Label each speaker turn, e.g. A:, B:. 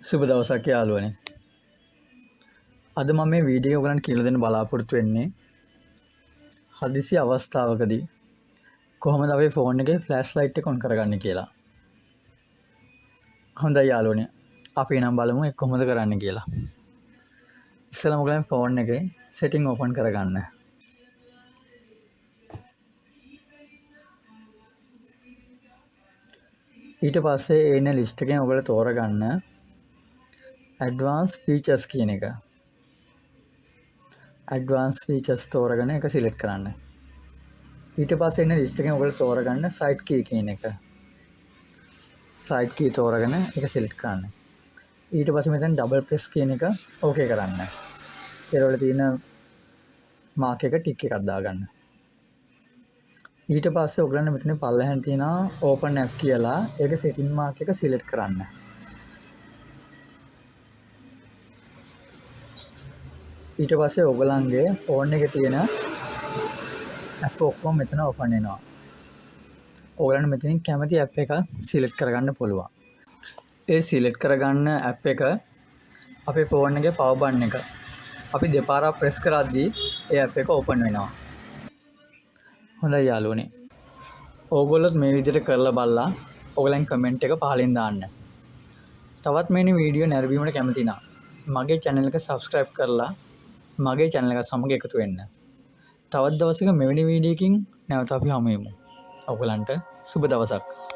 A: සුබ දවසක් යාළුවනේ. අද මම මේ වීඩියෝ ඔයගලන්ට කියලා දෙන්න බලාපොරොත්තු වෙන්නේ හදිසි අවස්ථාවකදී කොහොමද අපේ ෆෝන් එකේ ෆ්ලෑෂ් ලයිට් එක ඔන් කරගන්නේ කියලා. හොඳයි යාළුවනේ. අපි නම් බලමු ඒක කොහොමද කරන්න කියලා. ඉස්සෙල්ලාම ඔයගලන් ෆෝන් එකේ සෙටින් ඕපන් කරගන්න. ඊට පස්සේ එන ලිස්ට් එකෙන් ඔයගොල්ලෝ තෝරගන්න ඇඩ්වාන්ස් ෆීචර්ස් කියන එක. ඇඩ්වාන්ස් ෆීචර්ස් තෝරගෙන එක සිලෙක්ට් කරන්න. ඊට පස්සේ එන ලිස්ට් එකෙන් ඔයගොල්ලෝ තෝරගන්න සයිට් කී කියන එක. සයිට් කී තෝරගෙන එක සිලෙක්ට් කරන්න. ඊට පස්සේ මෙතන ඩබල් ප්‍රෙස් කියන එක ඕකේ කරන්න. ඊට වල තියෙන මාක් එක ටික් එකක් දාගන්න. ඊට පස්සේ ඔයගලන්ට මෙතන පල්ලෙහාන් තියෙනවා ඕපන් ඇප් කියලා. ඒක සෙටින් මාක් එක සිලෙක්ට් කරන්න. ඊට පස්සේ ඔයගලන්ගේ ෆෝන් එකේ තියෙන ඇප් ඔක්කොම මෙතන ඕපන් වෙනවා. ඔයගලන්ට මෙතනින් කැමති ඇප් එක සිලෙක්ට් කරගන්න පුළුවන්. ඒ සිලෙක්ට් කරගන්න ඇප් එක අපේ ෆෝන් එකේ පවර් බටන් එක අපි දෙපාරක් ප්‍රෙස් කරද්දී ඒ ඇප් එක ඕපන් වෙනවා. හොඳයි යාළුවනේ. ඕගොල්ලොත් මේ විදිහට කරලා බලලා ඔයගලන් කමෙන්ට් එක පහලින් දාන්න. තවත් මේ වීඩියෝ නැරඹීමට කැමති නම් මගේ channel එක subscribe කරලා මගේ channel එක සමග එකතු වෙන්න. තවත් දවසක මෙවැනි වීඩියෝකින් නැවත අපි හමු වෙමු. ඔයගලන්ට සුබ දවසක්.